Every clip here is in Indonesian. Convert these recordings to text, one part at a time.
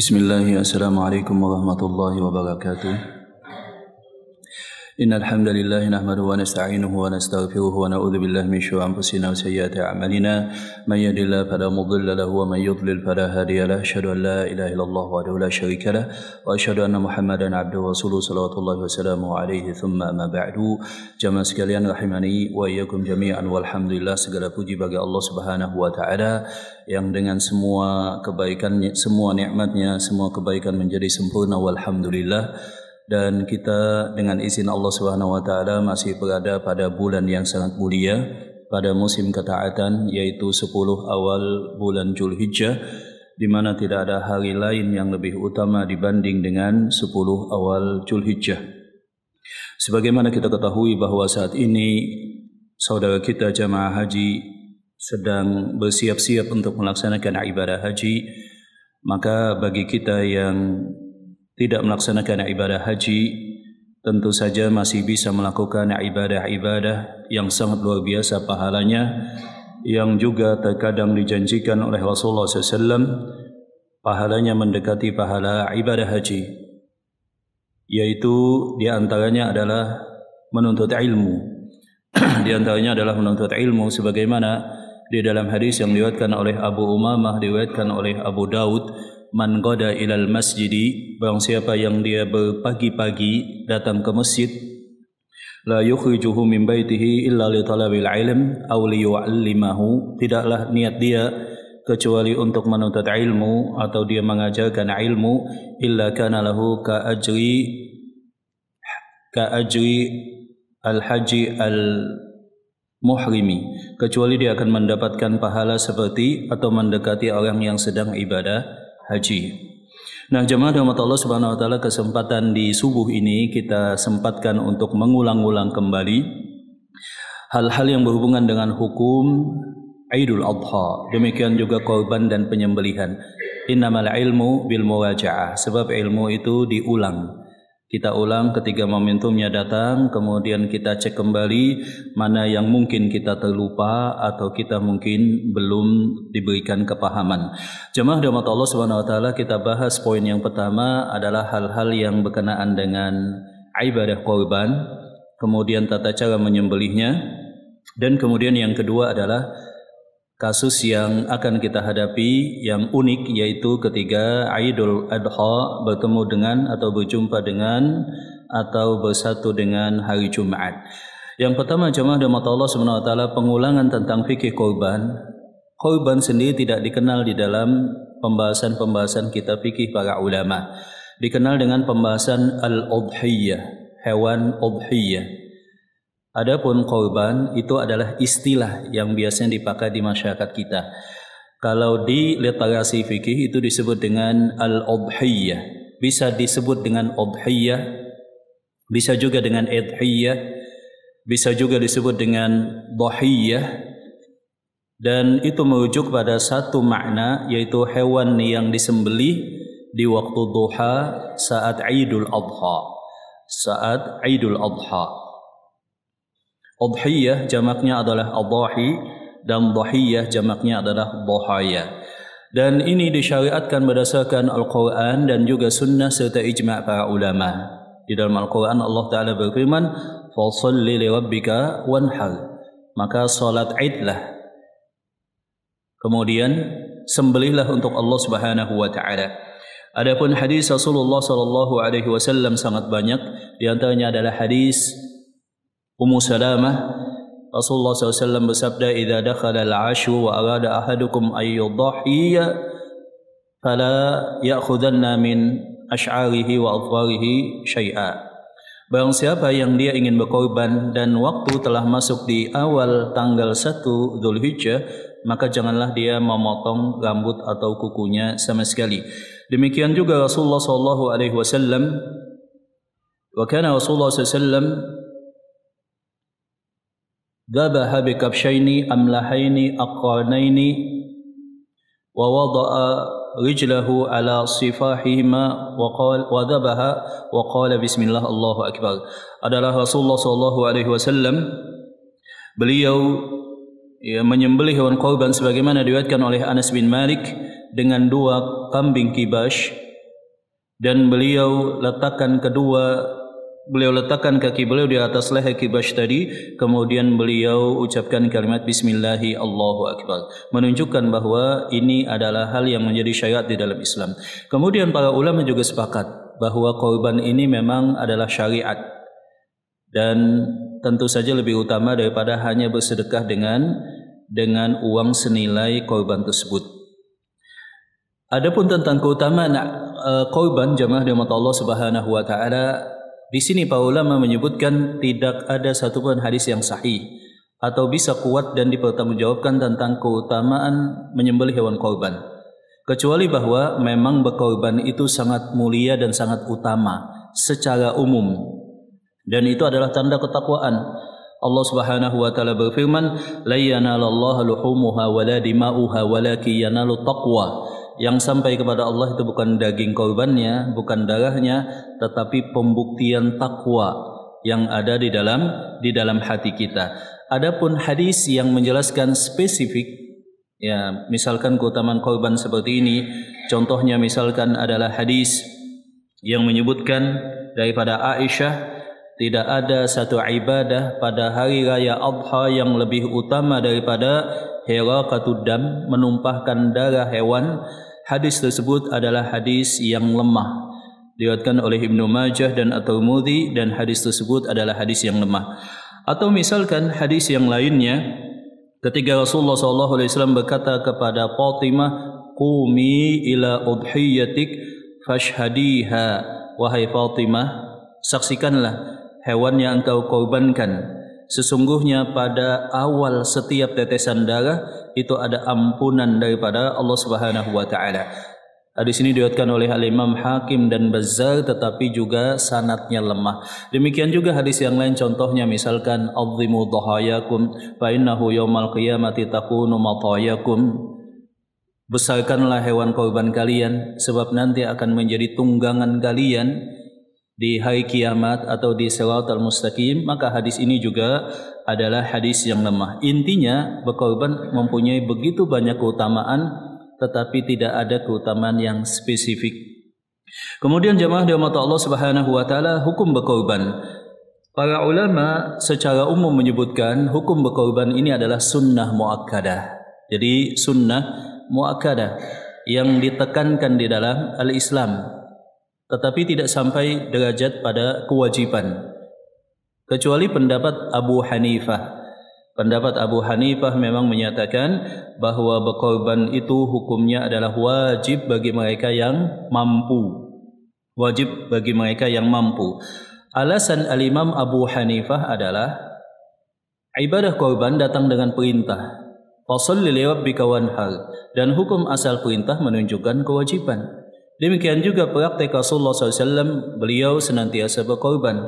Bismillahirrahmanirrahim. Assalamualaikum warahmatullahi wabarakatuh. Innal hamdalillah nahmaduhu wa nasta'inuhu wa nastaghfiruhu wa na'udzu billahi min syururi anfusina wa sayyiati a'malina. May yahdihillahu fala mudilla lahu wa may yudlil fala hadiya lahu. Asyhadu an la ilaha illallah wahdahu la syarika lahu wa asyhadu anna Muhammadan abduhu wa rasuluhu sallallahu wa sallamu alaihi thumma amma ba'du. Jamaah sekalian rahimani wa iyyakum jami'an walhamdulillah, segala puji bagi Allah Subhanahu wa taala yang dengan semua kebaikannya, semua nikmatnya, semua kebaikan menjadi sempurna walhamdulillah. Dan kita dengan izin Allah Subhanahu wa taala masih berada pada bulan yang sangat mulia, pada musim ketaatan, yaitu 10 awal bulan Zulhijjah, di mana tidak ada hari lain yang lebih utama dibanding dengan 10 awal Zulhijjah. Sebagaimana kita ketahui bahwa saat ini saudara kita jamaah haji sedang bersiap-siap untuk melaksanakan ibadah haji, maka bagi kita yang tidak melaksanakan ibadah haji, tentu saja masih bisa melakukan ibadah-ibadah yang sangat luar biasa pahalanya, yang juga terkadang dijanjikan oleh Rasulullah SAW, pahalanya mendekati pahala ibadah haji, yaitu diantaranya adalah menuntut ilmu. Diantaranya adalah menuntut ilmu, sebagaimana di dalam hadis yang diriwayatkan oleh Abu Umamah, diriwayatkan oleh Abu Daud, man qada ilal masjidi, barang siapa yang dia berpagi-pagi datang ke masjid, la yukhrijuhu min baitihi illa li talabil ilm aw li yu'allimahu, tidaklah niat dia kecuali untuk menuntut ilmu atau dia mengajarkan ilmu, illa kana lahu ka ajri al-haji al-muhrimi, kecuali dia akan mendapatkan pahala seperti atau mendekati orang yang sedang ibadah haji. Nah, jemaah rahmat Allah Subhanahu wa taala, kesempatan di subuh ini kita sempatkan untuk mengulang-ulang kembali hal-hal yang berhubungan dengan hukum Idul Adha, demikian juga korban dan penyembelihan. Innamal ilmu bil muwaja'ah, sebab ilmu itu diulang. Kita ulang ketika momentumnya datang, kemudian kita cek kembali mana yang mungkin kita terlupa atau kita mungkin belum diberikan kepahaman. Jemaah rahmat Allah Subhanahu wa taala, kita bahas poin yang pertama adalah hal-hal yang berkenaan dengan ibadah korban, kemudian tata cara menyembelihnya, dan kemudian yang kedua adalah kasus yang akan kita hadapi yang unik, yaitu ketika Idul Adha bertemu dengan atau berjumpa dengan atau bersatu dengan hari Jumat. Yang pertama, jemaah rahmat Allah Subhanahu wa taala, pengulangan tentang fikih korban. Korban sendiri tidak dikenal di dalam pembahasan-pembahasan kitab fikih para ulama. Dikenal dengan pembahasan al-udhiyah, hewan udhiyah. Adapun korban itu adalah istilah yang biasanya dipakai di masyarakat kita. Kalau di literasi fikih itu disebut dengan al-udhiyah. Bisa disebut dengan udhiyah, bisa juga dengan idhiyah, bisa juga disebut dengan dhahiyah. Dan itu merujuk pada satu makna, yaitu hewan yang disembelih di waktu duha saat Idul Adha. Saat Idul Adha. Udhiyah jamaknya adalah adhahi dan dhahiyah jamaknya adalah dhahaya. Dan ini disyariatkan berdasarkan Al-Quran dan juga sunnah serta ijma' para ulama. Di dalam Al-Quran Allah Ta'ala berfirman, fasalli li rabbika wanhar, maka salat idlah, kemudian sembelihlah untuk Allah Subhanahu wa taala. Adapun hadis Rasulullah sallallahu alaihi wasallam sangat banyak, di antaranya adalah hadis Ummu Salamah. Rasulullah SAW bersabda, "Idza dakhala al-'ashru wa arada ahadukum ay yudhhiya fala ya'khudanna min ash'arihi wa adfarihi syai'a." Barang siapa yang dia ingin berkorban dan waktu telah masuk di awal tanggal 1 Zulhijjah, maka janganlah dia memotong rambut atau kukunya sama sekali. Demikian juga Rasulullah SAW, wa kana Rasulullah SAW dhabaha bikabshaini amlahaini aqranaini wa wada'a rijlahu ala sifahihima wa dhabaha wa qala bismillah Allahu akbar. Adalah Rasulullah SAW, beliau menyembelih hewan korban sebagaimana diriwayatkan oleh Anas bin Malik dengan 2 kambing kibash dan beliau letakkan kaki beliau di atas leher Kibash tadi, kemudian beliau ucapkan kalimat Bismillahi Allahu Akbar, menunjukkan bahwa ini adalah hal yang menjadi syariat di dalam Islam. Kemudian para ulama juga sepakat bahwa korban ini memang adalah syariat dan tentu saja lebih utama daripada hanya bersedekah dengan uang senilai korban tersebut. Adapun tentang keutamaan korban, jamaah dirahmati Allah Subhanahu wa taala, di sini para ulama menyebutkan tidak ada satupun hadis yang sahih atau bisa kuat dan dipertanggungjawabkan tentang keutamaan menyembelih hewan korban, kecuali bahwa memang berkorban itu sangat mulia dan sangat utama secara umum, dan itu adalah tanda ketakwaan. Allah Subhanahu wa taala berfirman, la yanalallahu luhumuha wala dima'uha walakin yanalu taqwa. Yang sampai kepada Allah itu bukan daging korbannya, bukan darahnya, tetapi pembuktian takwa yang ada di dalam hati kita. Adapun hadis yang menjelaskan spesifik, ya, misalkan keutamaan korban seperti ini, contohnya misalkan adalah hadis yang menyebutkan daripada Aisyah, tidak ada satu ibadah pada hari raya Adha yang lebih utama daripada hiraqatud dam, menumpahkan darah hewan. Hadis tersebut adalah hadis yang lemah, diriwayatkan oleh Ibnu Majah dan At-Tirmidzi, dan hadis tersebut adalah hadis yang lemah. Atau misalkan hadis yang lainnya, ketika Rasulullah SAW berkata kepada Fatimah, qumi ila udhiyatik fashhadiha, wahai Fatimah, saksikanlah hewan yang engkau korbankan. Sesungguhnya pada awal setiap tetesan darah itu ada ampunan daripada Allah Subhanahu wa taala. Hadis ini diriwayatkan oleh Al-Imam Hakim dan Bazzar, tetapi juga sanadnya lemah. Demikian juga hadis yang lain, contohnya misalkan azimu dhahayakum fa innahu yaumal qiyamati takunu matayakum. Besarkanlah hewan korban kalian sebab nanti akan menjadi tunggangan kalian di hari kiamat atau di Siratal Mustaqim. Maka hadis ini juga adalah hadis yang lemah. Intinya berkorban mempunyai begitu banyak keutamaan, tetapi tidak ada keutamaan yang spesifik. Kemudian jamaah dirahmati Allah Subhanahu wa taala, hukum berkorban. Para ulama secara umum menyebutkan hukum berkorban ini adalah sunnah muakkadah. Jadi sunnah muakkadah yang ditekankan di dalam al-Islam, tetapi tidak sampai derajat pada kewajiban, kecuali pendapat Abu Hanifah. Pendapat Abu Hanifah memang menyatakan bahwa berkorban itu hukumnya adalah wajib bagi mereka yang mampu. Wajib bagi mereka yang mampu. Alasan Al-Imam Abu Hanifah adalah ibadah korban datang dengan perintah, fasholli li rabbika wanhar, dan hukum asal perintah menunjukkan kewajiban. Demikian juga praktek Rasulullah SAW, beliau senantiasa berkorban.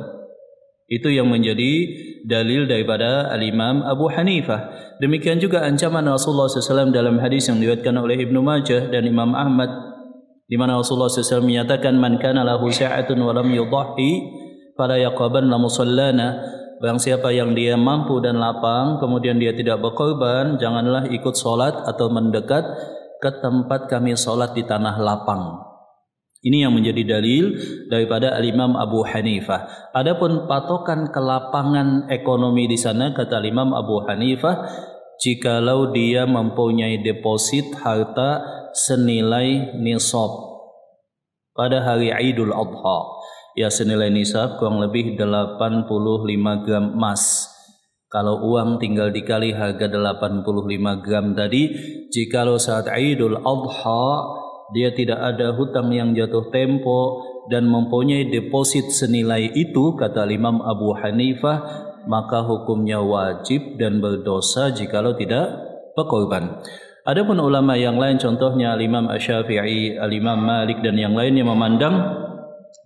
Itu yang menjadi dalil daripada Al-Imam Abu Hanifah. Demikian juga ancaman Rasulullah SAW dalam hadis yang diriwayatkan oleh Ibnu Majah dan Imam Ahmad, di mana Rasulullah SAW menyatakan, man kana lahu sa'atun wa lam yudhhi fala yaqrabanna musallana. Barang siapa yang dia mampu dan lapang, kemudian dia tidak berkorban, janganlah ikut solat atau mendekat ke tempat kami solat di tanah lapang. Ini yang menjadi dalil daripada Al-Imam Abu Hanifah. Adapun patokan kelapangan ekonomi di sana, kata Imam Abu Hanifah, jikalau dia mempunyai deposit harta senilai nisab pada hari Idul Adha, ya senilai nisab kurang lebih 85 gram emas. Kalau uang tinggal dikali harga 85 gram tadi, jikalau saat Idul Adha dia tidak ada hutang yang jatuh tempo dan mempunyai deposit senilai itu, kata Imam Abu Hanifah, maka hukumnya wajib dan berdosa jikalau tidak berkorban. Adapun ulama yang lain, contohnya Imam Asy-Syafi'i, Imam Malik dan yang lainnya, memandang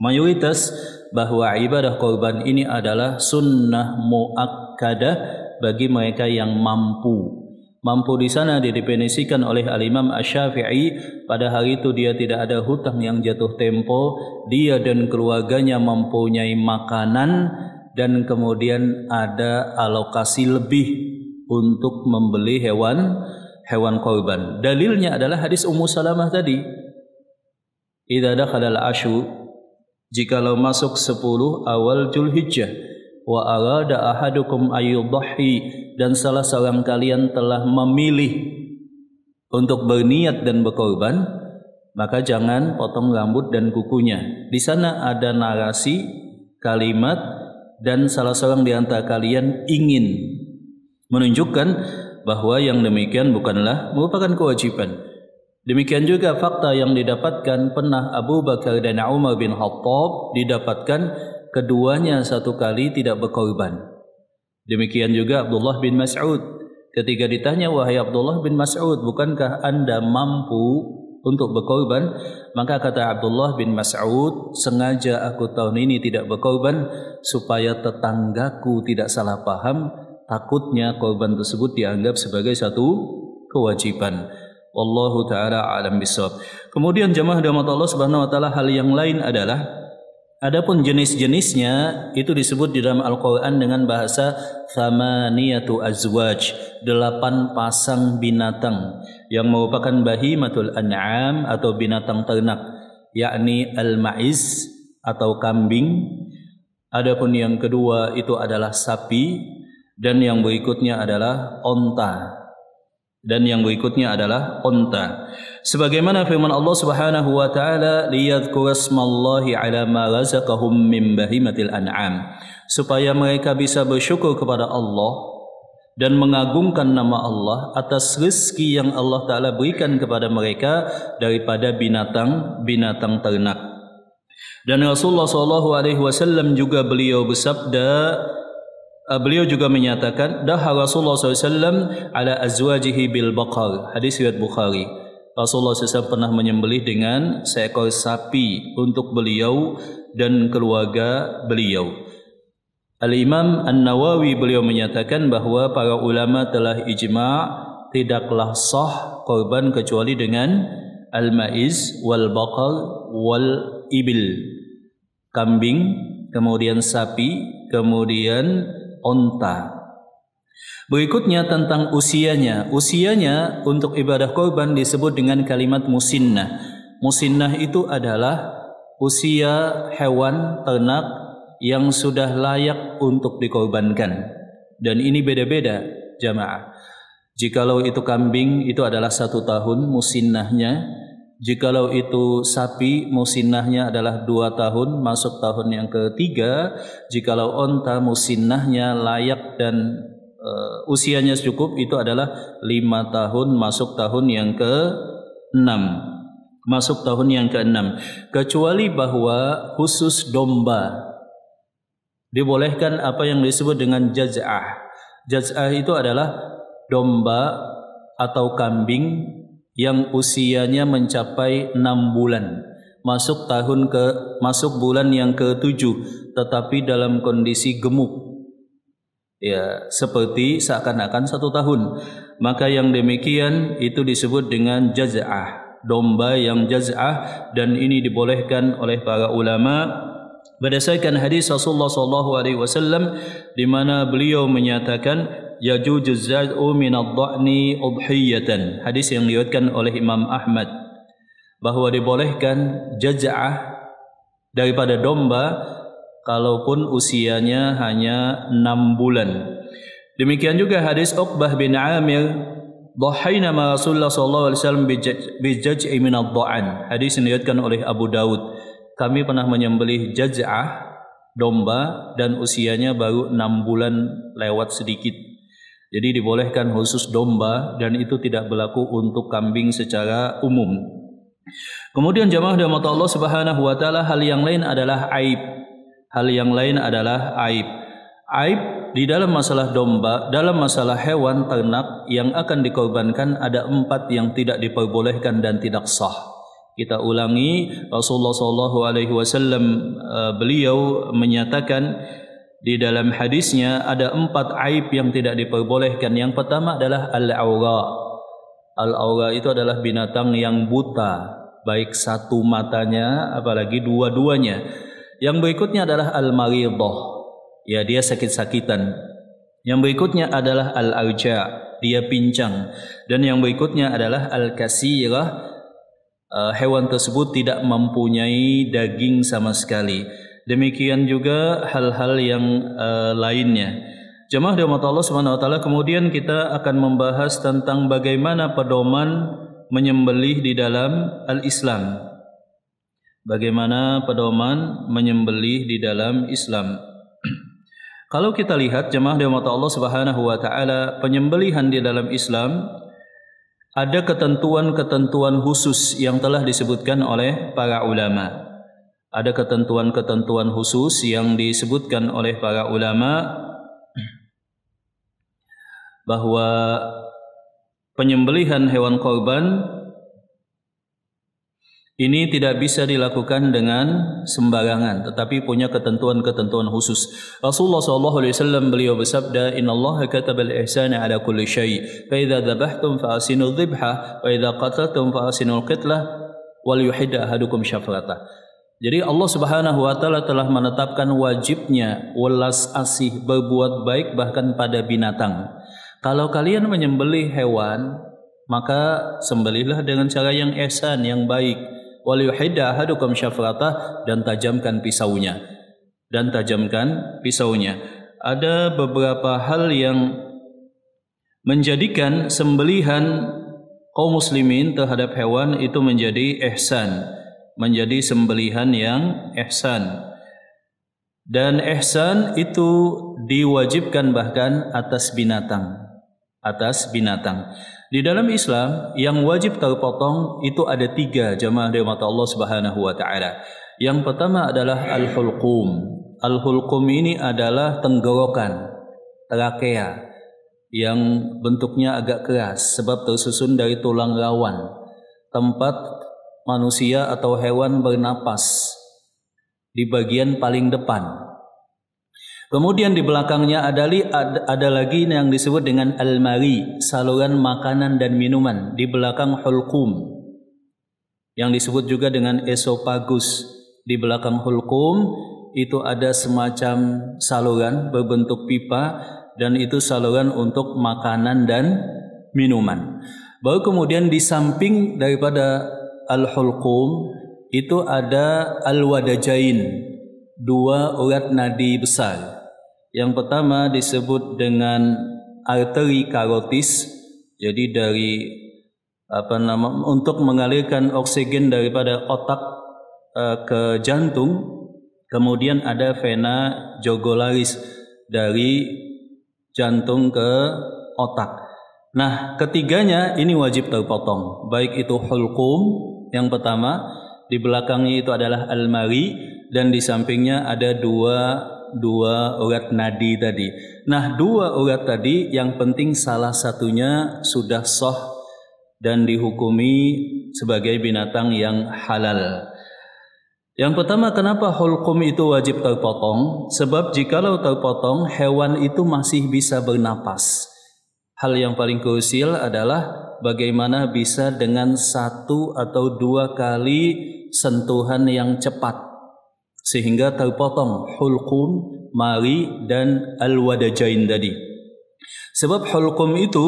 mayoritas bahwa ibadah korban ini adalah sunnah muakkadah bagi mereka yang mampu. Mampu di sana didefinisikan oleh Al-Imam Asy-Syafi'i, pada hari itu dia tidak ada hutang yang jatuh tempo, dia dan keluarganya mempunyai makanan, dan kemudian ada alokasi lebih untuk membeli hewan korban. Dalilnya adalah hadis Ummu Salamah tadi. idza dakhala al-ashru, jikalau masuk 10 awal Zulhijjah, wa arada ahadukum ayyudhi, dan salah seorang kalian telah memilih untuk berniat dan berkorban, maka jangan potong rambut dan kukunya. Di sana ada narasi kalimat, dan salah seorang di antara kalian ingin menunjukkan bahwa yang demikian bukanlah merupakan kewajiban. Demikian juga fakta yang didapatkan, pernah Abu Bakar dan Umar bin Khattab didapatkan keduanya satu kali tidak berkorban. Demikian juga Abdullah bin Mas'ud. Ketika ditanya, wahai Abdullah bin Mas'ud, bukankah anda mampu untuk berkorban? Maka kata Abdullah bin Mas'ud, sengaja aku tahun ini tidak berkorban supaya tetanggaku tidak salah paham, takutnya korban tersebut dianggap sebagai satu kewajiban. Wallahu ta'ala a'lam bishawab. Kemudian jemaah rahmat Allah Subhanahu wa taala, hal yang lain adalah adapun jenis-jenisnya itu disebut di dalam Al-Qur'an dengan bahasa thamaniyatu azwaj, 8 pasang binatang yang merupakan bahimatul an'am atau binatang ternak, yakni al-ma'iz atau kambing. Adapun yang kedua itu adalah sapi, dan yang berikutnya adalah onta. Sebagaimana firman Allah Subhanahu wa taala, liyadhkura ismallahi ala ma razaqahum min bahimatil an'am, supaya mereka bisa bersyukur kepada Allah dan mengagungkan nama Allah atas rezeki yang Allah taala berikan kepada mereka daripada binatang ternak. Dan Rasulullah SAW juga beliau bersabda, beliau juga menyatakan, daha Rasulullah SAW ala azwajihi bil baqar, hadis riwayat Bukhari. Rasulullah SAW pernah menyembelih dengan seekor sapi untuk beliau dan keluarga beliau. Al-Imam An-Nawawi beliau menyatakan bahwa para ulama telah ijma' tidaklah sah korban kecuali dengan al-ma'iz wal baqar wal ibil, kambing, kemudian sapi, kemudian onta. Berikutnya tentang usianya. Usianya untuk ibadah korban disebut dengan kalimat musinnah. Musinnah itu adalah usia hewan ternak yang sudah layak untuk dikorbankan. Dan ini beda-beda jamaah. Jikalau itu kambing itu adalah 1 tahun musinnahnya. Jikalau itu sapi, musinnahnya adalah 2 tahun, masuk tahun yang ketiga. Jikalau onta, musinnahnya layak dan usianya cukup, itu adalah 5 tahun, masuk tahun yang ke-6. Kecuali bahwa khusus domba dibolehkan apa yang disebut dengan jaz'ah. Jaz'ah itu adalah domba atau kambing yang usianya mencapai 6 bulan, masuk bulan yang ke-7, tetapi dalam kondisi gemuk, ya, seperti seakan-akan 1 tahun. Maka yang demikian itu disebut dengan jaz'ah, domba yang jaz'ah, dan ini dibolehkan oleh para ulama berdasarkan hadis Rasulullah SAW di mana beliau menyatakan, yajujuz zad'u minad dha'ni udhiyatan, hadis yang diriwayatkan oleh Imam Ahmad, bahwa dibolehkan jaz'ah daripada domba kalaupun usianya hanya 6 bulan. Demikian juga hadis Uqbah bin Amir, dhahaina ma Rasulullah sallallahu alaihi wasallam bi jaz'i minad dha'an, hadis yang diriwayatkan oleh Abu Daud. Kami pernah menyembelih jaz'ah domba dan usianya baru 6 bulan lewat sedikit. Jadi dibolehkan khusus domba, dan itu tidak berlaku untuk kambing secara umum. Kemudian jemaah rahmat Allah Subhanahu wa taala, hal yang lain adalah aib. Aib di dalam masalah domba, dalam masalah hewan ternak yang akan dikorbankan ada 4 yang tidak diperbolehkan dan tidak sah. Kita ulangi, Rasulullah SAW beliau menyatakan di dalam hadisnya ada 4 aib yang tidak diperbolehkan. Yang pertama adalah al-aura. Al-aura itu adalah binatang yang buta, baik 1 matanya apalagi 2-duanya. Yang berikutnya adalah al-maridah, ya, dia sakit-sakitan. Yang berikutnya adalah al-arja, dia pincang. Dan yang berikutnya adalah al-kasirah, hewan tersebut tidak mempunyai daging sama sekali. Demikian juga hal-hal yang lainnya. Jemaah dirahmati Allah Subhanahu wa taala, kemudian kita akan membahas tentang bagaimana pedoman menyembelih di dalam al-Islam. Bagaimana pedoman menyembelih di dalam Islam. Kalau kita lihat jemaah dirahmati Allah Subhanahu wa taala, penyembelihan di dalam Islam ada ketentuan-ketentuan khusus yang telah disebutkan oleh para ulama. Ada ketentuan-ketentuan khusus yang disebutkan oleh para ulama bahwa penyembelihan hewan korban ini tidak bisa dilakukan dengan sembarangan, tetapi punya ketentuan-ketentuan khusus. Rasulullah SAW beliau bersabda, Inna Allah kataba al-ihsana ala kulli syai' fa idza dhabhtum fa asinu dhibha wa idza qataltum fa asinu al-qitlah wal yuhid ahadukum syafratah. Jadi Allah Subhanahu wa taala telah menetapkan wajibnya welas asih, berbuat baik bahkan pada binatang. Kalau kalian menyembelih hewan, maka sembelihlah dengan cara yang ihsan, yang baik. Wal yuhidda ahadukum syafratah, dan tajamkan pisaunya. Ada beberapa hal yang menjadikan sembelihan kaum muslimin terhadap hewan itu menjadi ihsan, menjadi sembelihan yang ihsan. Dan ihsan itu diwajibkan bahkan atas binatang. Di dalam Islam yang wajib terpotong itu ada 3 jemaah dirahmati Allah Subhanahu wa taala. Yang pertama adalah al-hulqum. Al-hulqum ini adalah tenggorokan, trakea yang bentuknya agak keras sebab tersusun dari tulang rawan, tempat manusia atau hewan bernapas di bagian paling depan. Kemudian di belakangnya ada lagi yang disebut dengan al-mari, saluran makanan dan minuman di belakang hulqum, yang disebut juga dengan esophagus. Di belakang hulqum itu ada semacam saluran berbentuk pipa, dan itu saluran untuk makanan dan minuman. Baru kemudian di samping daripada al-hulqum itu ada al-wadajain, 2 urat nadi besar. Yang pertama disebut dengan arteri karotis, jadi dari untuk mengalirkan oksigen daripada otak ke jantung. Kemudian ada vena jugularis, dari jantung ke otak. Nah, ketiganya ini wajib terpotong, baik itu hulqum yang pertama, di belakangnya itu adalah al-mari, dan di sampingnya ada dua urat nadi tadi. Nah, 2 urat tadi yang penting salah satunya sudah sah dan dihukumi sebagai binatang yang halal. Yang pertama, kenapa hulqum itu wajib terpotong? Sebab jikalau terpotong, hewan itu masih bisa bernapas. Hal yang paling krusial adalah bagaimana bisa dengan 1 atau 2 kali sentuhan yang cepat sehingga terpotong hulqum, mari, dan al-wadajain tadi. Sebab hulqum itu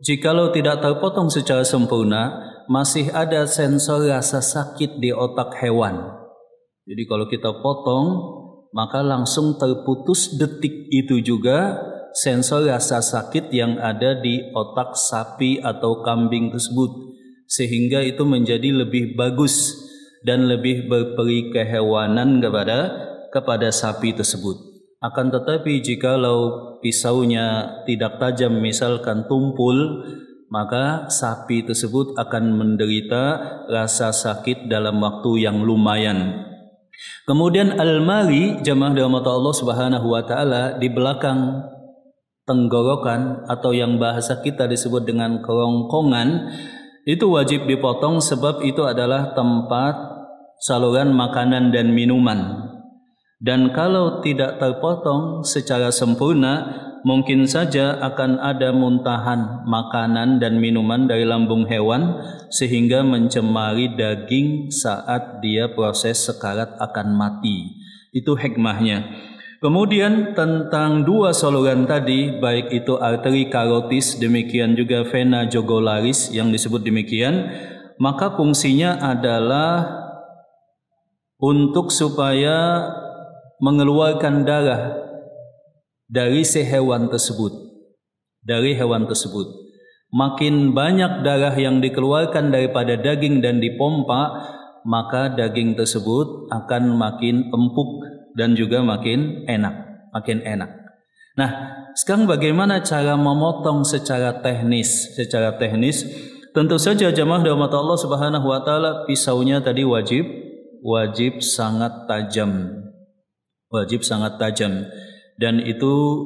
jikalau tidak terpotong secara sempurna, masih ada sensor rasa sakit di otak hewan. Jadi kalau kita potong, maka langsung terputus detik itu juga sensor rasa sakit yang ada di otak sapi atau kambing tersebut, sehingga itu menjadi lebih bagus dan lebih berperi kehewanan kepada sapi tersebut. Akan tetapi jikalau pisaunya tidak tajam, misalkan tumpul, maka sapi tersebut akan menderita rasa sakit dalam waktu yang lumayan. Kemudian al-mari, jemaah dirahmati Allah Subhanahu wa taala, di belakang tenggorokan atau yang bahasa kita disebut dengan kerongkongan, itu wajib dipotong sebab itu adalah tempat saluran makanan dan minuman. Dan kalau tidak terpotong secara sempurna, mungkin saja akan ada muntahan makanan dan minuman dari lambung hewan sehingga mencemari daging saat dia proses sekarat akan mati. Itu hikmahnya. Kemudian tentang 2 saluran tadi, baik itu arteri karotis, demikian juga vena jugularis yang disebut demikian, maka fungsinya adalah untuk supaya mengeluarkan darah dari si hewan tersebut, dari hewan tersebut. Makin banyak darah yang dikeluarkan daripada daging dan dipompa, maka daging tersebut akan makin empuk dan juga makin enak, makin enak. Nah, sekarang bagaimana cara memotong secara teknis? Secara teknis, tentu saja jamaah rahmat Allah Subhanahu wa taala, pisaunya tadi wajib sangat tajam. Wajib sangat tajam, dan itu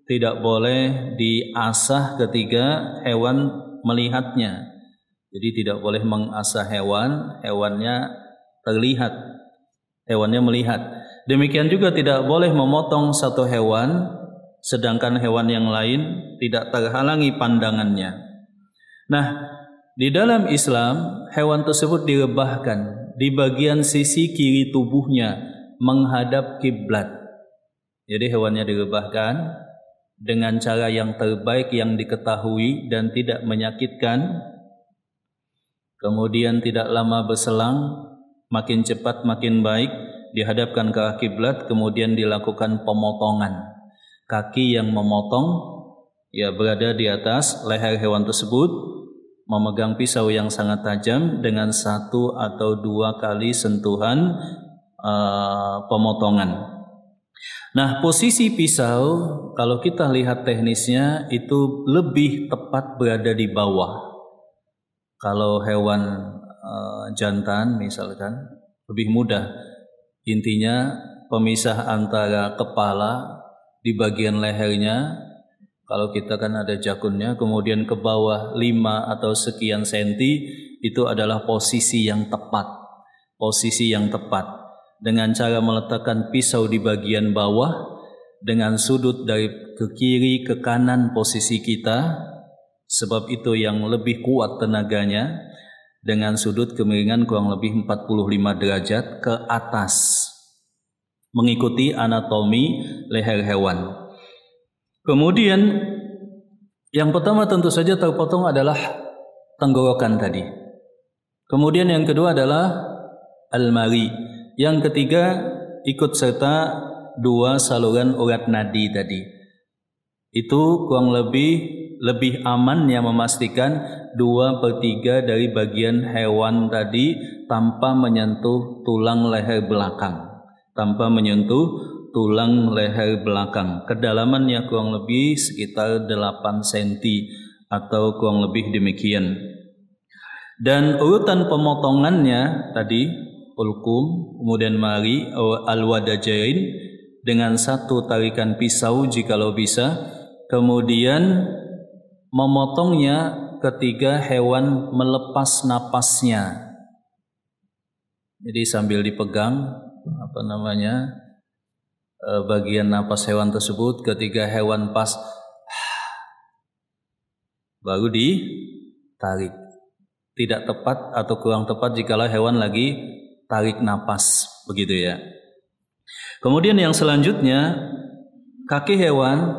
tidak boleh diasah ketika hewan melihatnya. Jadi tidak boleh mengasah hewannya terlihat, hewannya melihat. Demikian juga tidak boleh memotong satu hewan sedangkan hewan yang lain tidak terhalangi pandangannya. Nah, di dalam Islam hewan tersebut direbahkan di bagian sisi kiri tubuhnya menghadap kiblat. Jadi hewannya direbahkan dengan cara yang terbaik yang diketahui dan tidak menyakitkan. Kemudian tidak lama berselang, makin cepat makin baik, dihadapkan ke arah kiblat, kemudian dilakukan pemotongan. Kaki yang memotong ya berada di atas leher hewan tersebut, memegang pisau yang sangat tajam dengan 1 atau 2 kali sentuhan pemotongan. Nah, posisi pisau kalau kita lihat teknisnya itu lebih tepat berada di bawah. Kalau hewan jantan misalkan lebih mudah. Intinya pemisah antara kepala di bagian lehernya, kalau kita kan ada jakunnya, kemudian ke bawah 5 atau sekian senti, itu adalah posisi yang tepat. Posisi yang tepat. Dengan cara meletakkan pisau di bagian bawah, dengan sudut dari ke kiri ke kanan posisi kita, sebab itu yang lebih kuat tenaganya, dengan sudut kemiringan kurang lebih 45 derajat ke atas, mengikuti anatomi leher hewan. Kemudian yang pertama tentu saja terpotong adalah tenggorokan tadi. Kemudian yang kedua adalah almari. Yang ketiga ikut serta 2 saluran urat nadi tadi. Itu kurang lebih aman yang memastikan 2/3 dari bagian hewan tadi tanpa menyentuh tulang leher belakang. Tanpa menyentuh tulang leher belakang. Kedalamannya kurang lebih sekitar 8 cm atau kurang lebih demikian. Dan urutan pemotongannya tadi ulkum, kemudian mari al-wadajain dengan 1 tarikan pisau jikalau bisa, kemudian memotongnya ketika hewan melepas napasnya. Jadi sambil dipegang bagian napas hewan tersebut, ketika hewan pas baru ditarik. Tidak tepat atau kurang tepat jikalau hewan lagi tarik napas, begitu ya. Kemudian yang selanjutnya, kaki hewan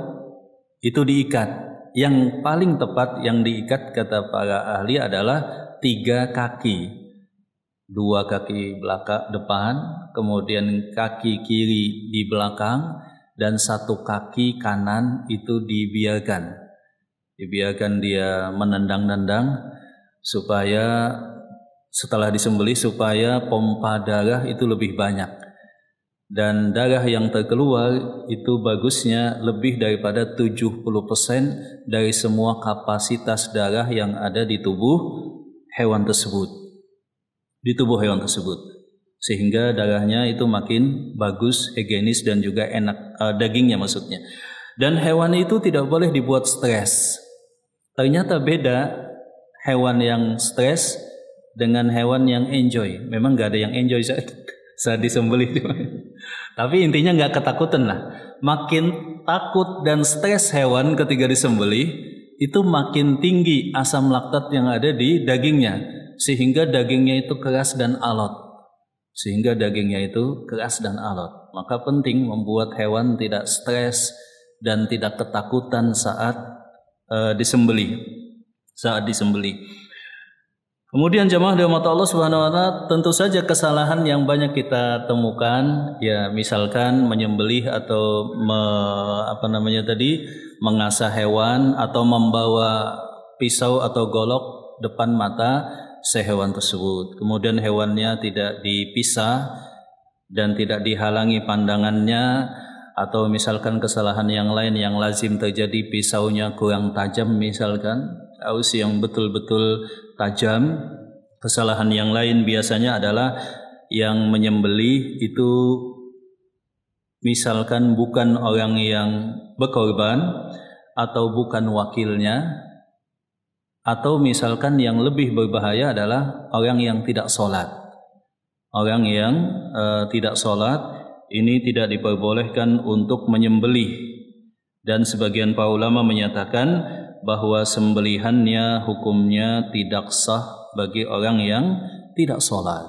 itu diikat. Yang paling tepat yang diikat kata para ahli adalah 3 kaki. 2 kaki belakang depan, kemudian kaki kiri di belakang, dan 1 kaki kanan itu dibiarkan dia menendang-nendang supaya setelah disembelih supaya pompa darah itu lebih banyak, dan darah yang terkeluar itu bagusnya lebih daripada 70% dari semua kapasitas darah yang ada di tubuh hewan tersebut. Sehingga darahnya itu makin bagus, higienis, dan juga enak, dagingnya maksudnya. Dan hewan itu tidak boleh dibuat stres. Ternyata beda hewan yang stres dengan hewan yang enjoy. Memang gak ada yang enjoy saat disembelih. Tapi intinya gak ketakutan lah. Makin takut dan stres hewan ketika disembelih, itu makin tinggi asam laktat yang ada di dagingnya. Sehingga dagingnya itu keras dan alot. Maka penting membuat hewan tidak stres dan tidak ketakutan saat disembelih. Kemudian jemaah dirahmati Allah Subhanahu wa taala, tentu saja kesalahan yang banyak kita temukan, ya misalkan menyembelih atau mengasah hewan atau membawa pisau atau golok depan mata sehewan tersebut. Kemudian hewannya tidak dipisah dan tidak dihalangi pandangannya, atau misalkan kesalahan yang lain yang lazim terjadi, pisaunya kurang tajam misalkan, harus yang betul-betul tajam. Kesalahan yang lain biasanya adalah yang menyembelih itu misalkan bukan orang yang berkorban atau bukan wakilnya, atau misalkan yang lebih berbahaya adalah orang yang tidak sholat. Orang yang tidak sholat ini tidak diperbolehkan untuk menyembelih, dan sebagian para ulama menyatakan bahwa sembelihannya hukumnya tidak sah bagi orang yang tidak sholat.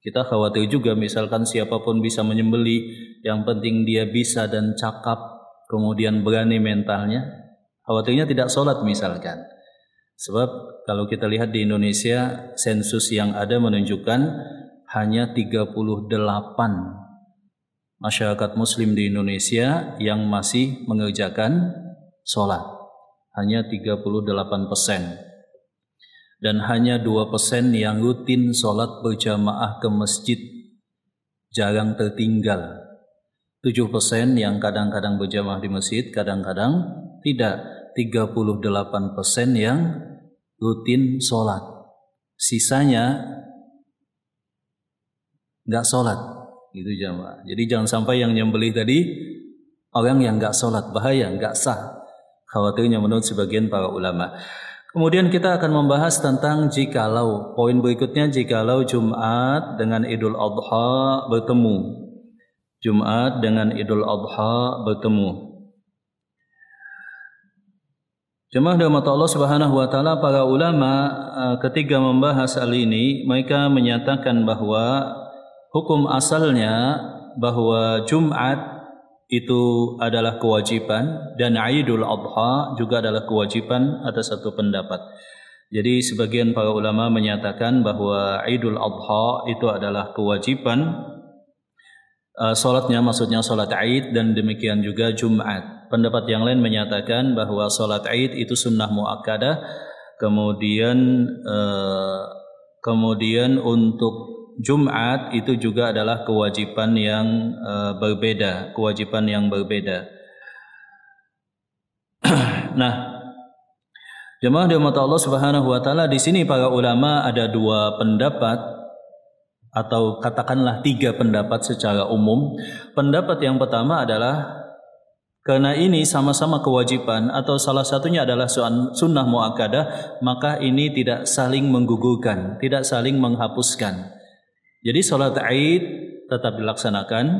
Kita khawatir juga misalkan siapapun bisa menyembelih, yang penting dia bisa dan cakap, kemudian berani mentalnya, khawatirnya tidak sholat misalkan. Sebab kalau kita lihat di Indonesia, sensus yang ada menunjukkan hanya 38 masyarakat muslim di Indonesia yang masih mengerjakan sholat. Hanya 38%. Dan hanya 2% yang rutin sholat berjamaah ke masjid, jarang tertinggal. 7% yang kadang-kadang berjamaah di masjid, kadang-kadang tidak. 38% yang rutin sholat. Sisanya nggak sholat, gitu jamaah. Jadi jangan sampai yang nyembelih tadi orang yang nggak sholat, bahaya, nggak sah. Khawatirnya menurut sebagian para ulama. Kemudian kita akan membahas tentang jikalau, poin berikutnya, jikalau Jumat dengan Idul Adha bertemu. Jumat dengan Idul Adha bertemu. Jemaah dirahmati Allah Subhanahu wa taala, para ulama ketika membahas hal ini, mereka menyatakan bahwa hukum asalnya bahwa Jumat itu adalah kewajiban dan Idul Adha juga adalah kewajiban, atas satu pendapat. Jadi sebagian para ulama menyatakan bahwa Idul Adha itu adalah kewajiban, salatnya maksudnya salat Id, dan demikian juga Jumat. Pendapat yang lain menyatakan bahwa salat Id itu sunnah muakkadah, kemudian untuk Jumat itu juga adalah kewajiban yang berbeda, kewajiban yang berbeda. Nah, jemaah dirahmati Allah Subhanahu wa taala, di sini para ulama ada dua pendapat, atau katakanlah tiga pendapat secara umum. Pendapat yang pertama adalah karena ini sama-sama kewajiban atau salah satunya adalah sunnah muakkadah, maka ini tidak saling menggugurkan, tidak saling menghapuskan. Jadi salat Id tetap dilaksanakan,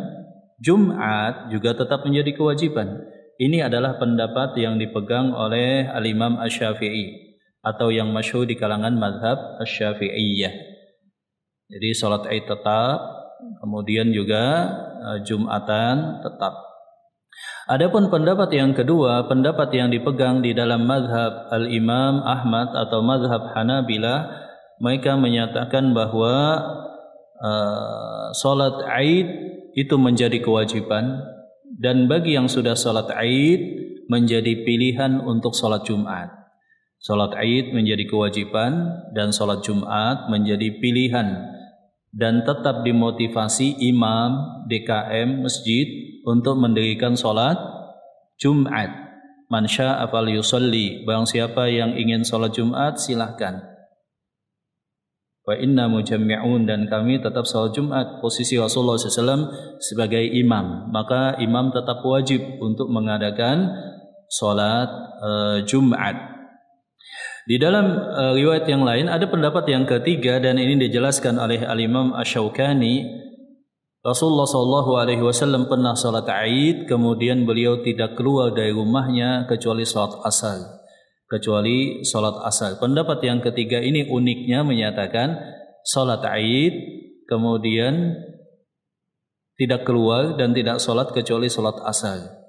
Jumat juga tetap menjadi kewajiban. Ini adalah pendapat yang dipegang oleh Al-Imam Asy-Syafi'i, atau yang masyhur di kalangan mazhab Asy-Syafi'iyah. Jadi salat Id tetap, kemudian juga Jumatan tetap. Adapun pendapat yang kedua, pendapat yang dipegang di dalam mazhab Al-Imam Ahmad atau mazhab Hanabilah, mereka menyatakan bahwa salat Id itu menjadi kewajiban, dan bagi yang sudah salat Id menjadi pilihan untuk salat Jumat. Salat Id menjadi kewajiban dan salat Jumat menjadi pilihan, dan tetap dimotivasi imam DKM masjid untuk mendirikan salat Jumat. Man syaa'a falyusalli, barang siapa yang ingin salat Jumat silahkan. Wa inna mujammi'un, dan kami tetap salat Jumat. Posisi Rasulullah SAW sebagai imam, maka imam tetap wajib untuk mengadakan salat Jumat. Di dalam riwayat yang lain ada pendapat yang ketiga, dan ini dijelaskan oleh Al-Imam Asy-Syaukani. Rasulullah SAW pernah salat Id, kemudian beliau tidak keluar dari rumahnya kecuali salat asar. Pendapat yang ketiga ini uniknya menyatakan salat Id kemudian tidak keluar dan tidak salat kecuali salat asar.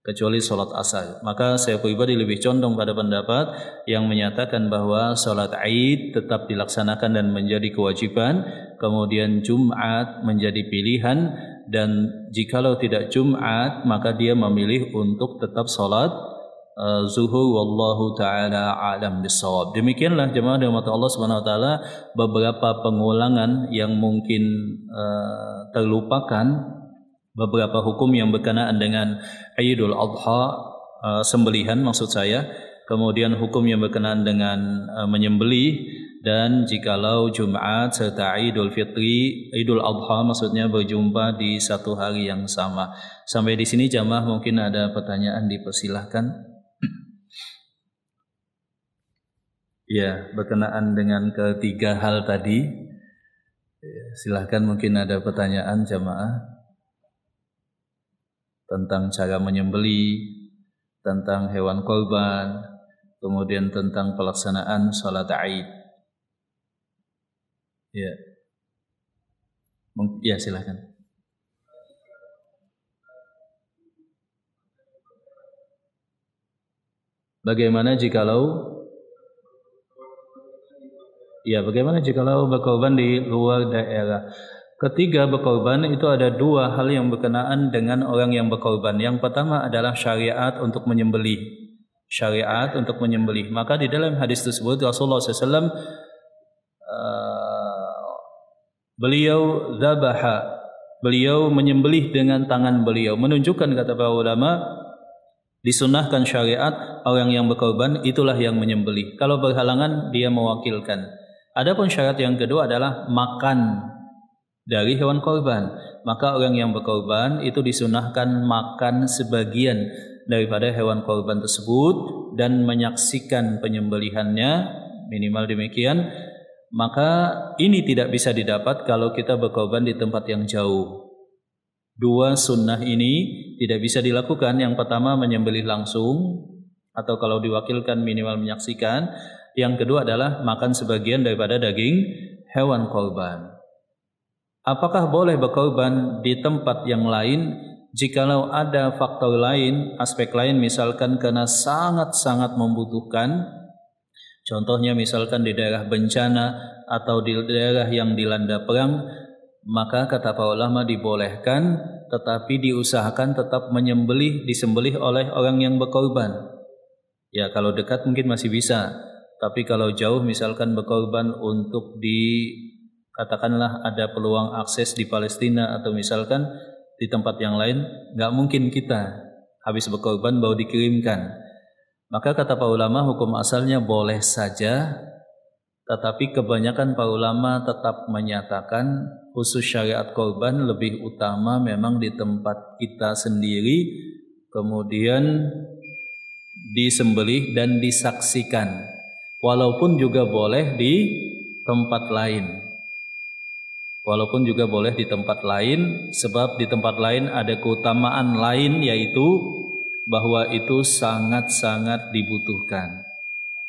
kecuali sholat asar. Maka saya pribadi lebih condong pada pendapat yang menyatakan bahwa sholat Id tetap dilaksanakan dan menjadi kewajiban, kemudian Jumat menjadi pilihan, dan jikalau tidak Jumat maka dia memilih untuk tetap sholat zuhur. Wallahu taala alam bisawab. Demikianlah jemaah dirahmati Allah Subhanahu wa taala beberapa pengulangan yang mungkin terlupakan, beberapa hukum yang berkenaan dengan Idul Adha, sembelihan maksud saya, kemudian hukum yang berkenaan dengan menyembelih, dan jikalau Jumat serta Idul Fitri, Idul Adha maksudnya berjumpa di satu hari yang sama. Sampai di sini jamaah mungkin ada pertanyaan, dipersilahkan. Ya, berkenaan dengan ketiga hal tadi, silahkan mungkin ada pertanyaan jamaah tentang cara menyembelih, tentang hewan korban, kemudian tentang pelaksanaan sholat Id. Ya, silahkan. Bagaimana jikalau berkorban di luar daerah? Ketiga, berkorban itu ada dua hal yang berkenaan dengan orang yang berkorban. Yang pertama adalah syariat untuk menyembelih. Maka di dalam hadis tersebut Rasulullah SAW beliau menyembelih dengan tangan beliau, menunjukkan, kata para ulama, disunahkan syariat orang yang berkorban itulah yang menyembelih. Kalau berhalangan dia mewakilkan. Adapun syarat yang kedua adalah makan dari hewan korban. Maka orang yang berkorban itu disunahkan makan sebagian daripada hewan korban tersebut dan menyaksikan penyembelihannya, minimal demikian. Maka ini tidak bisa didapat kalau kita berkorban di tempat yang jauh. Dua sunnah ini tidak bisa dilakukan. Yang pertama menyembelih langsung, atau kalau diwakilkan minimal menyaksikan. Yang kedua adalah makan sebagian daripada daging hewan korban. Apakah boleh berkorban di tempat yang lain jikalau ada faktor lain, aspek lain, misalkan karena sangat-sangat membutuhkan? Contohnya misalkan di daerah bencana atau di daerah yang dilanda perang, maka kata para ulama dibolehkan, tetapi diusahakan tetap disembelih oleh orang yang berkorban. Ya, kalau dekat mungkin masih bisa, tapi kalau jauh misalkan berkorban untuk katakanlah ada peluang akses di Palestina atau misalkan di tempat yang lain, nggak mungkin kita habis berkorban baru dikirimkan. Maka kata para ulama hukum asalnya boleh saja, tetapi kebanyakan para ulama tetap menyatakan khusus syariat korban lebih utama memang di tempat kita sendiri, kemudian disembelih dan disaksikan. Walaupun juga boleh di tempat lain. Sebab di tempat lain ada keutamaan lain, yaitu bahwa itu sangat-sangat dibutuhkan.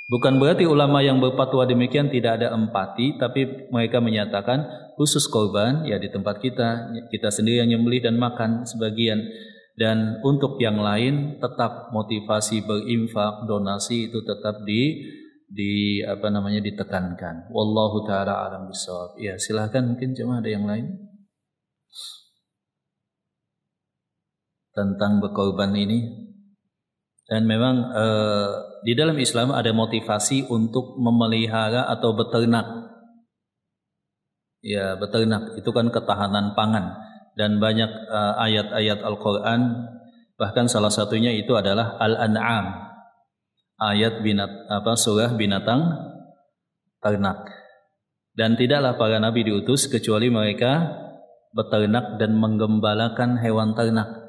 Bukan berarti ulama yang berfatwa demikian tidak ada empati, tapi mereka menyatakan khusus korban ya di tempat kita sendiri yang nyembelih dan makan sebagian. Dan untuk yang lain tetap motivasi berinfak, donasi itu tetap ditekankan. Wallahu taala alam bisawab. Ya, silakan mungkin cuma ada yang lain tentang berkorban ini. Dan memang di dalam Islam ada motivasi untuk memelihara atau beternak. Ya, beternak itu kan ketahanan pangan, dan banyak ayat-ayat Al-Qur'an, bahkan salah satunya itu adalah Al-An'am. Ayat surah binatang ternak. Dan tidaklah para nabi diutus kecuali mereka beternak dan menggembalakan hewan ternak.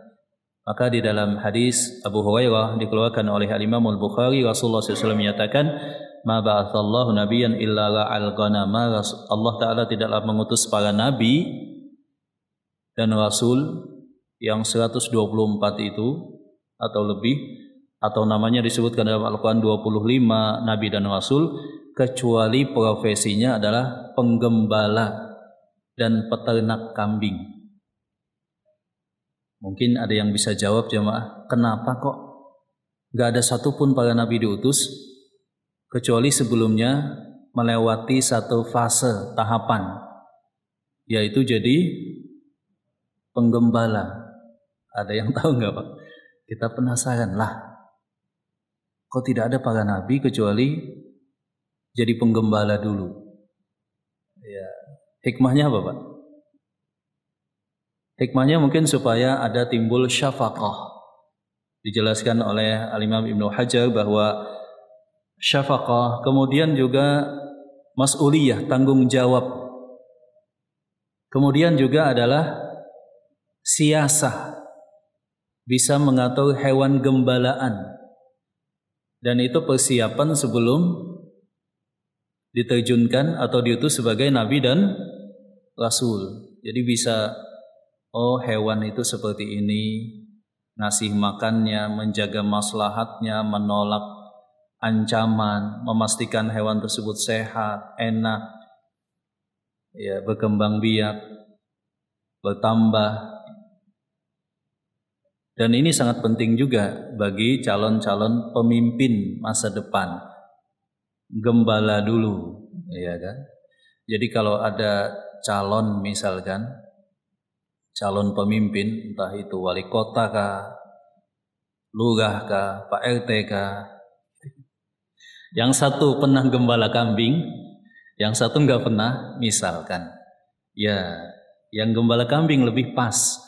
Maka di dalam hadis Abu Hurairah dikeluarkan oleh Al-Imam Al-Bukhari, Rasulullah SAW menyatakan, "Ma ba'atsallahu nabiyyan illa ra'al ghanama." Allah Ta'ala tidaklah mengutus para nabi dan rasul yang 124 itu atau lebih, atau namanya disebutkan dalam Al-Quran 25 nabi dan rasul, kecuali profesinya adalah penggembala dan peternak kambing. Mungkin ada yang bisa jawab jemaah, kenapa kok gak ada satupun para nabi diutus kecuali sebelumnya melewati satu fase tahapan, yaitu jadi penggembala. Ada yang tahu nggak Pak? Kita penasaran lah, kok tidak ada para nabi kecuali jadi penggembala dulu? Ya, hikmahnya apa Pak? Hikmahnya mungkin supaya ada timbul syafaqah. Dijelaskan oleh Al-Imam Ibnu Hajar bahwa syafaqah kemudian juga mas'uliyah, tanggung jawab. Kemudian juga adalah siasah, bisa mengatur hewan gembalaan. Dan itu persiapan sebelum diterjunkan atau diutus sebagai nabi dan rasul. Jadi bisa, oh hewan itu seperti ini, ngasih makannya, menjaga maslahatnya, menolak ancaman, memastikan hewan tersebut sehat, enak, ya, berkembang biak, bertambah. Dan ini sangat penting juga bagi calon-calon pemimpin masa depan. Gembala dulu, ya kan? Jadi kalau ada calon misalkan, calon pemimpin, entah itu wali kota kah, lurah kah, Pak RT kah, yang satu pernah gembala kambing, yang satu nggak pernah, misalkan, ya, yang gembala kambing lebih pas.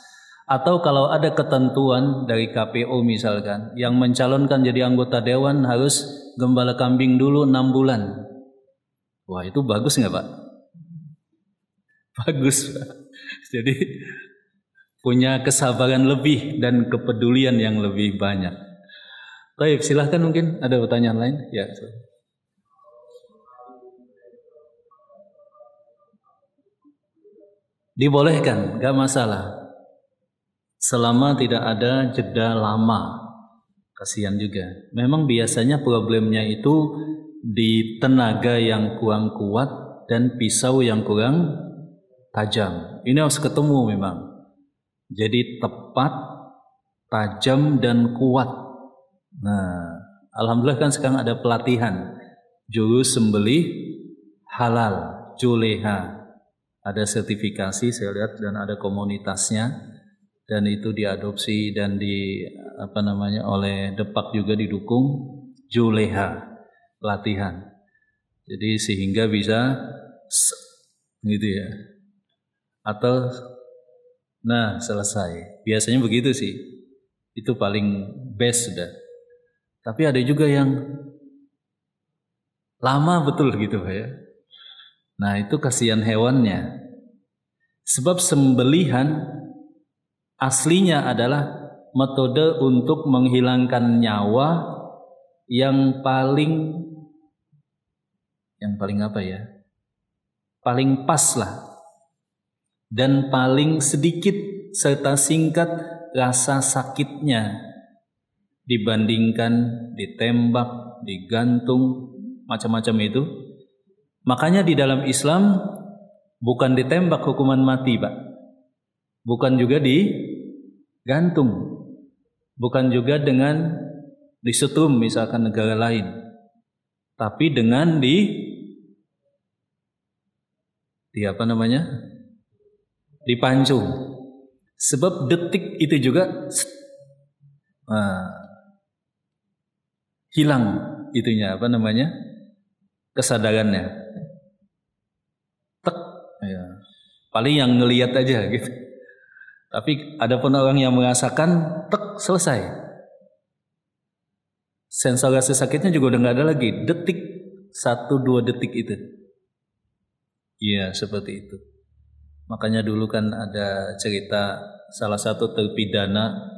Atau kalau ada ketentuan dari KPU misalkan, yang mencalonkan jadi anggota dewan harus gembala kambing dulu 6 bulan. Wah, itu bagus nggak Pak? Bagus Pak. Jadi punya kesabaran lebih dan kepedulian yang lebih banyak. Baik, silahkan, mungkin ada pertanyaan lain? Ya. Dibolehkan, gak masalah. Selama tidak ada jeda lama. Kasihan juga. Memang biasanya problemnya itu di tenaga yang kurang kuat dan pisau yang kurang tajam. Ini harus ketemu memang. Jadi tepat, tajam dan kuat. Nah, alhamdulillah kan sekarang ada pelatihan jurus sembelih halal, juleha. Ada sertifikasi saya lihat dan ada komunitasnya. Dan itu diadopsi dan oleh Depak juga didukung juleha, pelatihan. Jadi sehingga bisa gitu ya. Atau nah selesai. Biasanya begitu sih. Itu paling best sudah. Tapi ada juga yang lama betul gitu ya. Nah, itu kasihan hewannya. Sebab sembelihan aslinya adalah metode untuk menghilangkan nyawa yang paling apa ya? Paling pas lah. Dan paling sedikit serta singkat rasa sakitnya dibandingkan ditembak, digantung, macam-macam itu. Makanya di dalam Islam bukan ditembak hukuman mati, Pak. Bukan juga digantung. Bukan juga dengan disetrum misalkan negara lain. Tapi dengan dipancung. Sebab detik itu juga hilang itunya kesadarannya. Tek, ya. Paling yang ngelihat aja gitu. Tapi ada pun orang yang merasakan, tek, selesai. Sensor rasa sakitnya juga udah nggak ada lagi. Detik, 1-2 detik itu. Iya, seperti itu. Makanya dulu kan ada cerita salah satu terpidana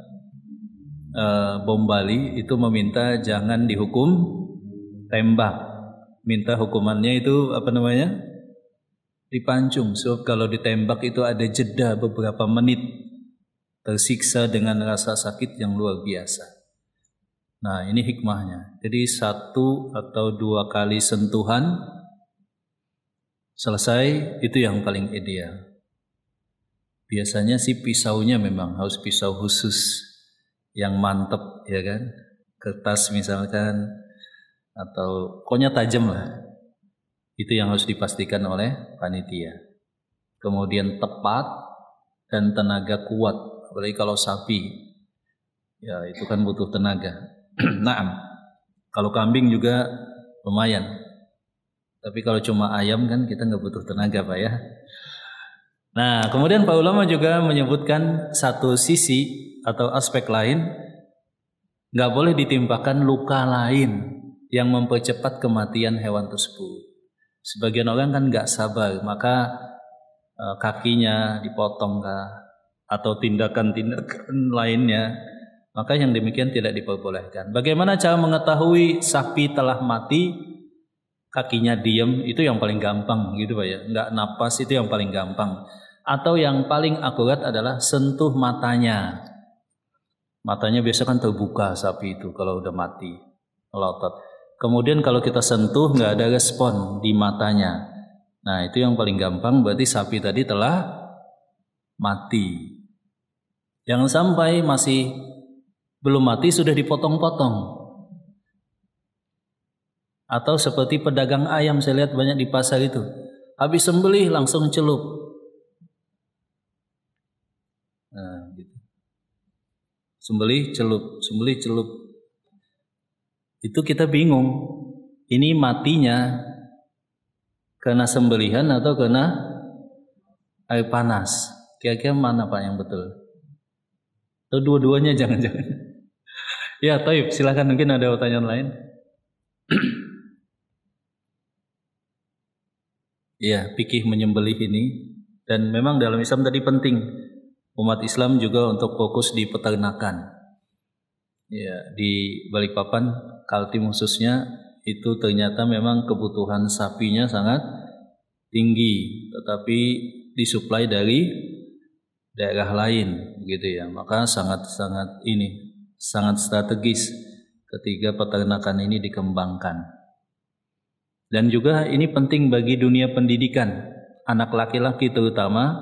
bom Bali itu meminta jangan dihukum tembak. Minta hukumannya itu dipancung. So kalau ditembak itu ada jeda beberapa menit, tersiksa dengan rasa sakit yang luar biasa. Nah, ini hikmahnya. Jadi 1 atau 2 kali sentuhan selesai, itu yang paling ideal. biasanya sih pisaunya memang harus pisau khusus yang mantep, ya kan? Kertas misalkan, atau pokoknya tajam lah. Itu yang harus dipastikan oleh panitia. Kemudian tepat dan tenaga kuat, apalagi kalau sapi, ya itu kan butuh tenaga. Naam, kalau kambing juga lumayan. Tapi kalau cuma ayam kan kita nggak butuh tenaga, Pak ya. Nah, kemudian para ulama juga menyebutkan satu sisi atau aspek lain, nggak boleh ditimpakan luka lain yang mempercepat kematian hewan tersebut. Sebagian orang kan nggak sabar, maka kakinya dipotong atau tindakan-tindakan lainnya, maka yang demikian tidak diperbolehkan. Bagaimana cara mengetahui sapi telah mati? Kakinya diam, itu yang paling gampang gitu Pak ya, nggak napas, itu yang paling gampang. Atau yang paling akurat adalah sentuh matanya. Matanya biasa kan terbuka sapi itu kalau udah mati, melotot. Kemudian kalau kita sentuh nggak ada respon di matanya, nah itu yang paling gampang, berarti sapi tadi telah mati. Jangan sampai masih belum mati sudah dipotong-potong. Atau seperti pedagang ayam, saya lihat banyak di pasar itu, habis sembelih langsung celup. Nah, gitu. Sembelih celup. Itu kita bingung, ini matinya karena sembelihan atau karena air panas. Kira-kira mana Pak yang betul? Atau dua-duanya jangan-jangan? Ya, Taib, silakan, mungkin ada pertanyaan lain. Ya, fikih menyembelih ini, dan memang dalam Islam tadi penting umat Islam juga untuk fokus di peternakan. Ya, di Balikpapan, Kaltim khususnya, itu ternyata memang kebutuhan sapinya sangat tinggi, tetapi disuplai dari daerah lain, gitu ya. Maka sangat strategis ketika peternakan ini dikembangkan. Dan juga ini penting bagi dunia pendidikan. Anak laki-laki terutama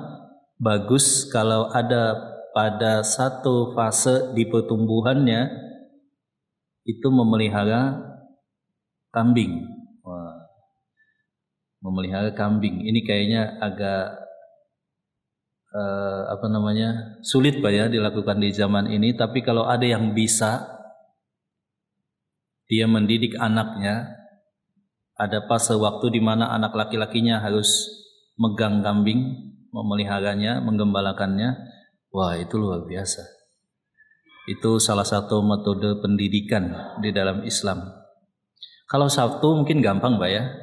bagus kalau ada pada satu fase di pertumbuhannya itu memelihara kambing. Wah, memelihara kambing. Ini kayaknya agak sulit Pak ya dilakukan di zaman ini. Tapi kalau ada yang bisa, dia mendidik anaknya. Ada fase waktu di mana anak laki-lakinya harus megang kambing, memeliharanya, menggembalakannya. Wah, itu luar biasa. Itu salah satu metode pendidikan di dalam Islam. Kalau satu mungkin gampang Pak ya.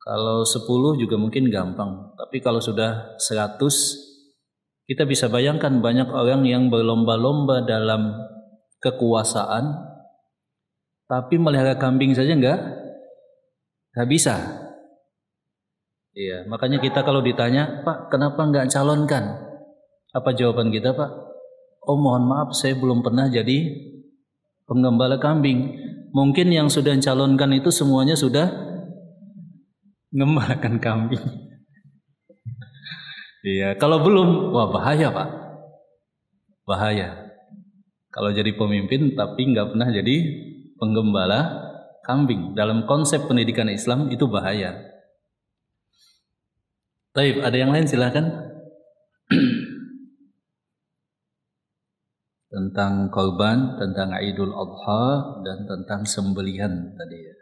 Kalau 10 juga mungkin gampang. Tapi kalau sudah 100, kita bisa bayangkan banyak orang yang berlomba-lomba dalam kekuasaan, tapi melihara kambing saja enggak bisa. Iya, makanya kita kalau ditanya, Pak, kenapa enggak calonkan? Apa jawaban kita, Pak? Oh, mohon maaf, saya belum pernah jadi penggembala kambing. Mungkin yang sudah calonkan itu semuanya sudah mengembalakan kambing. Iya, kalau belum, wah bahaya Pak. Bahaya. Kalau jadi pemimpin tapi enggak pernah jadi penggembala kambing, dalam konsep pendidikan Islam itu bahaya. Baik, ada yang lain silakan. Tentang korban, tentang Idul Adha, dan tentang sembelihan tadi ya.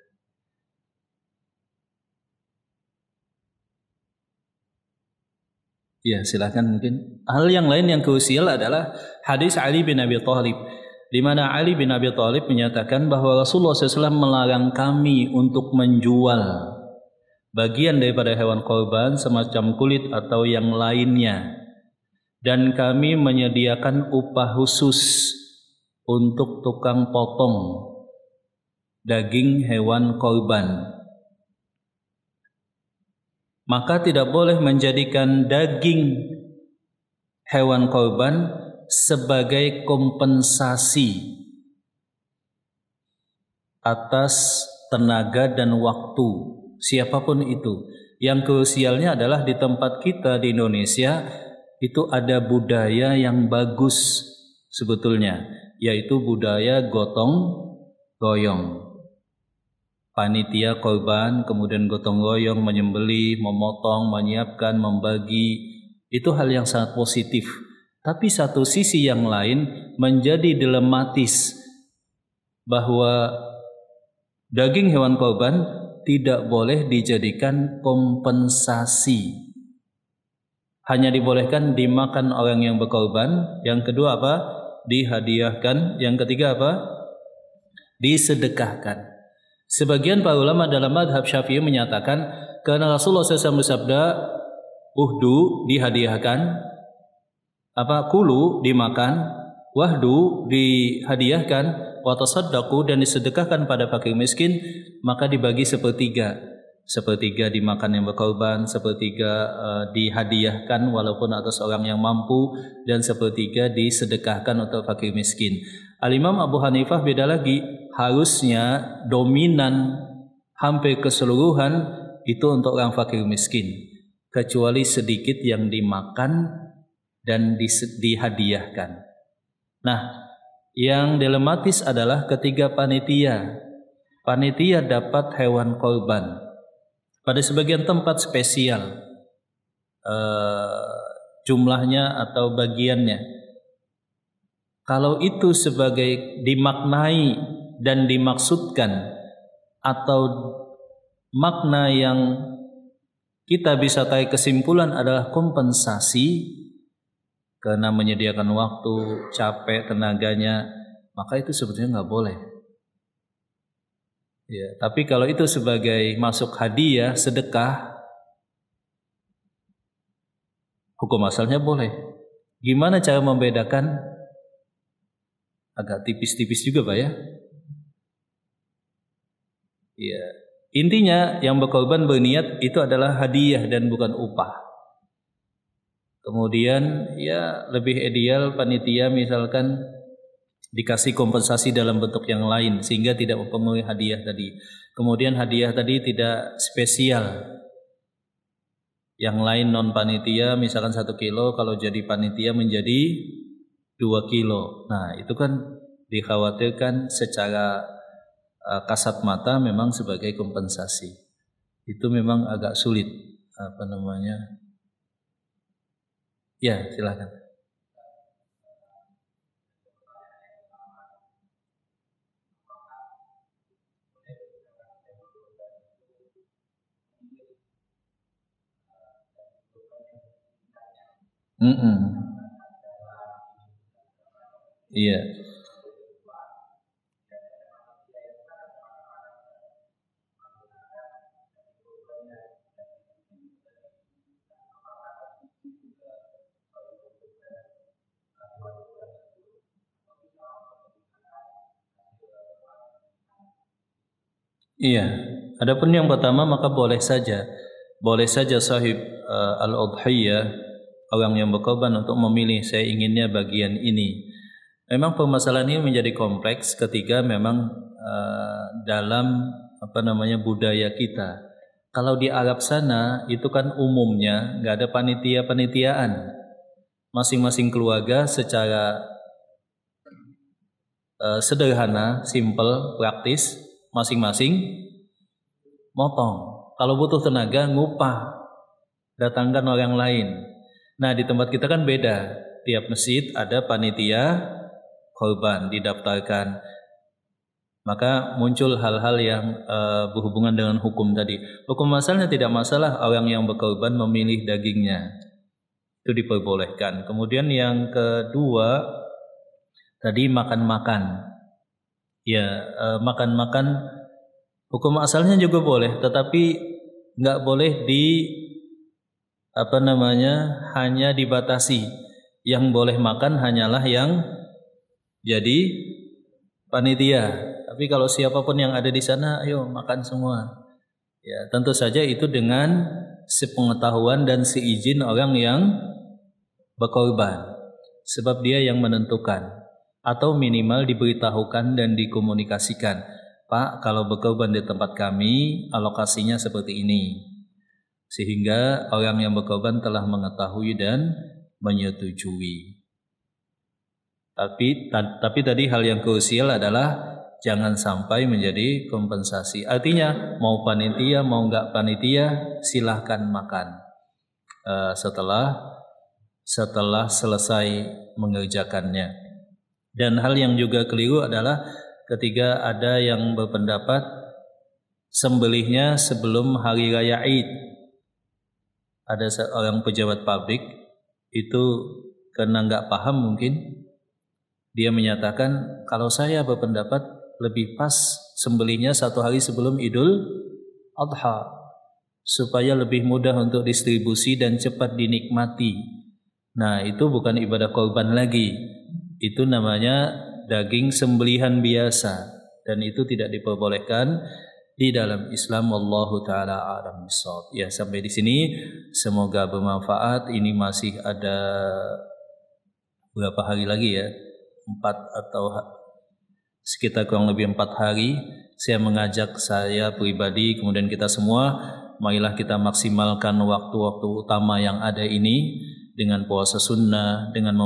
Ya, silakan mungkin. Hal yang lain yang krusial adalah hadis Ali bin Abi Thalib, di mana Ali bin Abi Thalib menyatakan bahwa Rasulullah SAW melarang kami untuk menjual bagian daripada hewan korban semacam kulit atau yang lainnya, dan kami menyediakan upah khusus untuk tukang potong daging hewan korban. Maka tidak boleh menjadikan daging hewan korban sebagai kompensasi atas tenaga dan waktu siapapun itu. Yang krusialnya adalah di tempat kita di Indonesia, itu ada budaya yang bagus sebetulnya, yaitu budaya gotong royong. Panitia korban, kemudian gotong royong, menyembelih, memotong, menyiapkan, membagi, itu hal yang sangat positif. Tapi satu sisi yang lain menjadi dilematis bahwa daging hewan korban tidak boleh dijadikan kompensasi. Hanya dibolehkan dimakan orang yang berkorban. Yang kedua apa? Dihadiahkan. Yang ketiga apa? Disedekahkan. Sebagian para ulama dalam madhab Syafi'i menyatakan karena Rasulullah SAW bersabda, uhdu dihadiahkan, kulu dimakan, wahdu dihadiahkan, watasaddaqu dan disedekahkan pada fakir miskin, maka dibagi sepertiga. Sepertiga dimakan yang berkorban, sepertiga dihadiahkan walaupun atas orang yang mampu, dan sepertiga disedekahkan untuk fakir miskin. Al-Imam Abu Hanifah beda lagi, harusnya dominan hampir keseluruhan itu untuk orang fakir miskin, kecuali sedikit yang dimakan dan dihadiahkan. Nah, yang dilematis adalah ketiga panitia. Panitia dapat hewan korban pada sebagian tempat spesial jumlahnya atau bagiannya. Kalau itu sebagai dimaknai dan dimaksudkan atau makna yang kita bisa tarik kesimpulan adalah kompensasi karena menyediakan waktu, capek, tenaganya, maka itu sebetulnya nggak boleh. Ya, tapi kalau itu sebagai masuk hadiah, sedekah, hukum asalnya boleh. Gimana cara membedakan? Agak tipis-tipis juga Pak ya. Ya, intinya yang berkorban berniat itu adalah hadiah dan bukan upah. Kemudian ya lebih ideal panitia misalkan dikasih kompensasi dalam bentuk yang lain sehingga tidak mempengaruhi hadiah tadi. Kemudian hadiah tadi tidak spesial. Yang lain non panitia misalkan 1 kilo, kalau jadi panitia menjadi 2 kilo. Nah itu kan dikhawatirkan secara kasat mata memang sebagai kompensasi. Itu memang agak sulit Ya silakan. Iya. Iya. Adapun yang pertama maka boleh saja sahib al-udhiyah, orang yang berkorban, untuk memilih saya inginnya bagian ini. Memang permasalahan ini menjadi kompleks ketika memang dalam budaya kita. Kalau di Arab sana itu kan umumnya nggak ada panitia-panitiaan. Masing-masing keluarga secara sederhana, simple, praktis, masing-masing motong. Kalau butuh tenaga ngupah, datangkan orang lain. Nah di tempat kita kan beda. Tiap masjid ada panitia korban didaftarkan. Maka muncul hal-hal yang berhubungan dengan hukum tadi. Hukum asalnya tidak masalah orang yang berkorban memilih dagingnya, itu diperbolehkan. Kemudian yang kedua tadi makan-makan. Ya makan-makan hukum asalnya juga boleh, tetapi nggak boleh hanya dibatasi. Yang boleh makan hanyalah yang jadi panitia. Tapi kalau siapapun yang ada di sana, ayo makan semua. Ya, tentu saja itu dengan sepengetahuan dan seizin orang yang berkorban. Sebab dia yang menentukan. Atau minimal diberitahukan dan dikomunikasikan. Pak, kalau berkorban di tempat kami, alokasinya seperti ini. Sehingga orang yang berkorban telah mengetahui dan menyetujui. Tapi tadi hal yang krusial adalah jangan sampai menjadi kompensasi. Artinya mau panitia mau nggak panitia silahkan makan setelah selesai mengerjakannya. Dan hal yang juga keliru adalah ketika ada yang berpendapat sembelihnya sebelum hari raya Id. Ada seorang pejabat pabrik itu karena nggak paham mungkin dia menyatakan kalau saya berpendapat lebih pas sembelihnya 1 hari sebelum Idul Adha supaya lebih mudah untuk distribusi dan cepat dinikmati. Nah, itu bukan ibadah korban lagi. Itu namanya daging sembelihan biasa dan itu tidak diperbolehkan di dalam Islam. Wallahu taala a'lam bishawab. Ya, sampai di sini semoga bermanfaat. Ini masih ada berapa hari lagi ya? 4 atau sekitar kurang lebih 4 hari. Saya mengajak saya pribadi kemudian kita semua, marilah kita maksimalkan waktu-waktu utama yang ada ini dengan puasa sunnah, dengan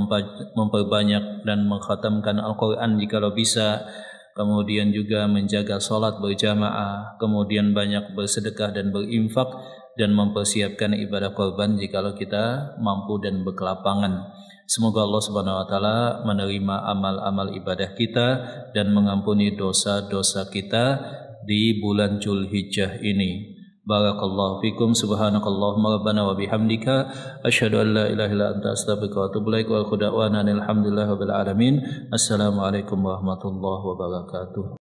memperbanyak dan mengkhatamkan Al-Quran jikalau bisa, kemudian juga menjaga salat berjamaah, kemudian banyak bersedekah dan berinfak, dan mempersiapkan ibadah korban jikalau kita mampu dan berkelapangan. Semoga Allah Subhanahu wa taala menerima amal-amal ibadah kita dan mengampuni dosa-dosa kita di bulan Dzulhijjah ini. Barakallahu fikum. Subhanakallahumma rabbana wa bihamdika asyhadu an la ilaha illa anta astaghfiruka wa atubu ilaik wa akhu da'wana alhamdulillahi rabbil alamin. Assalamualaikum warahmatullahi wabarakatuh.